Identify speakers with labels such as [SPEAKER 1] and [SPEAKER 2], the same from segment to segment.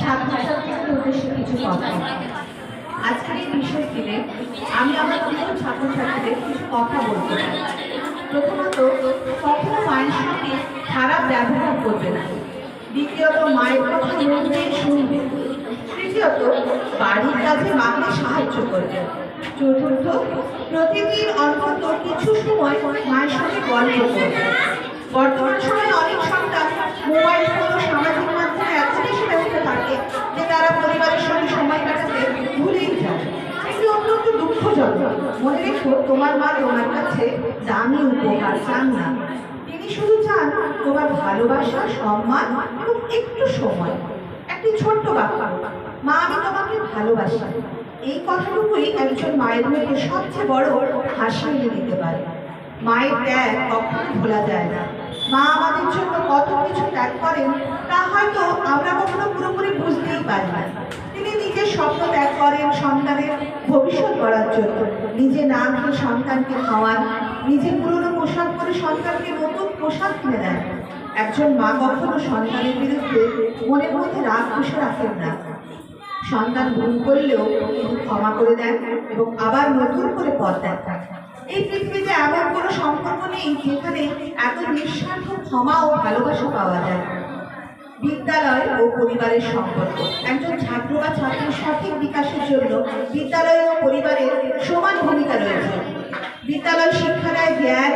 [SPEAKER 1] ছাত্রছাত্রীদের উদ্দেশ্যে কিছু কথা। আজকের এই বিষয় দিনে আমি আমার কিছু ছাত্রছাত্রীদের কিছু কথা বলতে চাই। প্রথমত, কখনো মায়ের সঙ্গে খারাপ ব্যবহার করবে না। দ্বিতীয়ত, মায়ের কথা মন দিয়ে শুনবে। তৃতীয়ত, বাড়ির কাজে মাকে সাহায্য করবে। চতুর্থ, প্রতিদিন অন্তত কিছু সময় মায়ের সঙ্গে গল্প করবে। বর্তমান সময়ে অনেক সন্তান মোবাইল ফোন ও সামাজিক মাধ্যমে এত বেশি ব্যস্ত থাকে যে তারা পরিবারের সঙ্গে সময় কাটাতে ভুলেই যায়। এটি অত্যন্ত দুঃখজনক। মনে রেখো, তোমার মা তোমার কাছে দামি উপহার চান না। তিনি শুধু চান তোমার ভালোবাসা, সম্মান এবং একটু সময়। একটি ছোট্ট বাক্য, মা আমি তোমাকে ভালোবাসি, এই কথাটুকুই একজন মায়ের মুখে সবচেয়ে বড় হাসি এনে দিতে পারে। মায়ের ত্যাগ কখনো ভোলা যায় না। মা আমাদের জন্য কত কিছু ত্যাগ করেন তা হয়তো আমরা কখনো পুরোপুরি বুঝতেই পারি না। তিনি নিজের স্বপ্ন ত্যাগ করেন সন্তানের ভবিষ্যৎ গড়ার জন্য। নিজে না খেয়ে সন্তানকে খাওয়ান, নিজে পুরনো পোশাক পরে সন্তানকে নতুন পোশাক কিনে দেন। একজন মা কখনো সন্তানের বিরুদ্ধে মনের মধ্যে রাগ পুষে রাখেন না। সন্তান ভুল করলেও তিনি ক্ষমা করে দেন এবং আবার নতুন করে পথ দেখান। এই পৃথিবীতে এমন কোনো সম্পর্ক নেই যেখানে এত নিঃস্বার্থ ক্ষমা ও ভালোবাসা পাওয়া যায়। বিদ্যালয় ও পরিবারের সম্পর্ক। একজন ছাত্র বা ছাত্রীর সঠিক বিকাশের জন্য বিদ্যালয় ও পরিবারের সমান ভূমিকা রয়েছে। বিদ্যালয় শিক্ষা দেয় জ্ঞান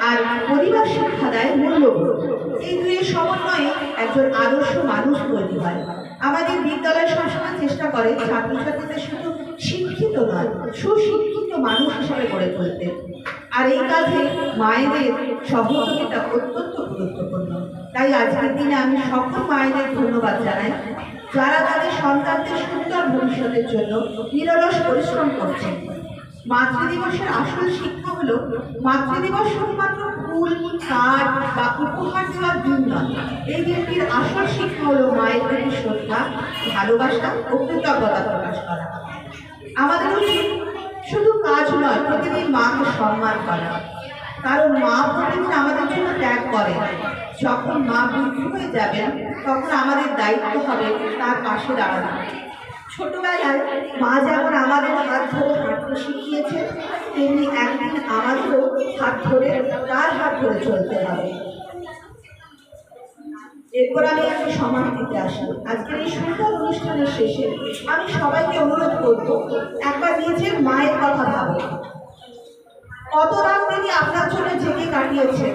[SPEAKER 1] আর পরিবার শিক্ষা দেয় মূল্যবোধ। এই দুইয়ের সমন্বয়ে একজন আদর্শ মানুষ তৈরি হয়। আমাদের বিদ্যালয় সবসময় চেষ্টা করে ছাত্রছাত্রীদের শুধু শিক্ষিত নয়, সুশিক্ষিত মানুষ হিসাবে গড়ে তুলতে। আর এই কাজে মায়েদের সহযোগিতা অত্যন্ত গুরুত্বপূর্ণ। তাই আজকের দিনে আমি সকল মায়েদের ধন্যবাদ জানাই, যারা তাদের সন্তানদের সুন্দর ভবিষ্যতের জন্য নিরলস পরিশ্রম করছেন। মাতৃদিবসের আসল শিক্ষা হলো, মাতৃদিবস শুধুমাত্র ফুল, কার্ড বা উপহার দেওয়ার দিন নয়। এই দিনটির আসল শিক্ষা হলো মায়ের প্রতি শ্রদ্ধা, ভালোবাসা ও কৃতজ্ঞতা প্রকাশ করা। আমাদের উচিত শুধু কাজ নয়, প্রতিদিন মাকে সম্মান করা, কারণ মা প্রতিদিন আমাদের জন্য ত্যাগ করে। যখন মা বৃদ্ধ হয়ে যাবেন তখন আমাদের দায়িত্ব হবে তার পাশে দাঁড়ানো। ছোটবেলায় মা যেমন আমাদের হাত ধরে হাঁটতে শিখিয়েছে, তেমনি একদিন আমাদেরও হাত ধরে তার হাত ধরে চলতে হবে। এরপর আমি একটা সমাপ্তিতে আসি। আজকের এই সুন্দর অনুষ্ঠানের শেষে আমি সবাইকে অনুরোধ করব, একবার নিজের মায়ের কথা ভাবো। কত রাত তিনি আপনার জন্য জেগে কাটিয়েছেন,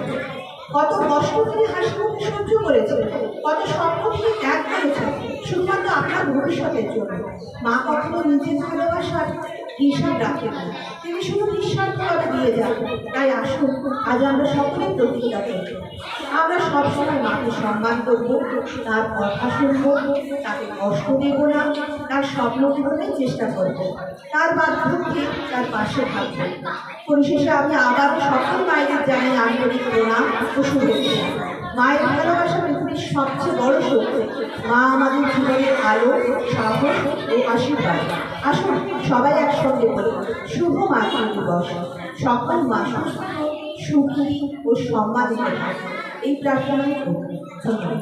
[SPEAKER 1] কত কষ্ট তিনি হাসি মুখে সহ্য করেছেন, কত স্বপ্ন তিনি ত্যাগ করেছেন শুধুমাত্র আপনার ভবিষ্যতের জন্য। মা কখনো নিজের ভালোবাসার হিসাব রাখেন না, তিনি শুধু নিঃস্বার্থভাবে দিয়ে যান। তাই আসুন আজ আমরা সকলে প্রতিজ্ঞা করি, আমরা সবসময় মাকে সম্মান করব, তার কথা শুনবো, তাকে কষ্ট দেব না, তার স্বপ্ন পূরণের চেষ্টা করব, তার বার্ধক্যে তার পাশে থাকবো। পরিশেষে আমি আবারও সকল মায়েদের জানাই আন্তরিক প্রণাম ও শুভেচ্ছা। মায়ের ভালোবাসা পৃথিবীর সবচেয়ে বড় শক্তি। মা আমাদের জীবনের আলো, সাহস ও আশীর্বাদ। আসুন সবাই একসঙ্গে বলি, শুভ মাতৃ দিবস। সকল মা সুস্থ, সুখী ও সম্মানিত থাকে, এই প্রার্থনাই করি। ধন্যবাদ।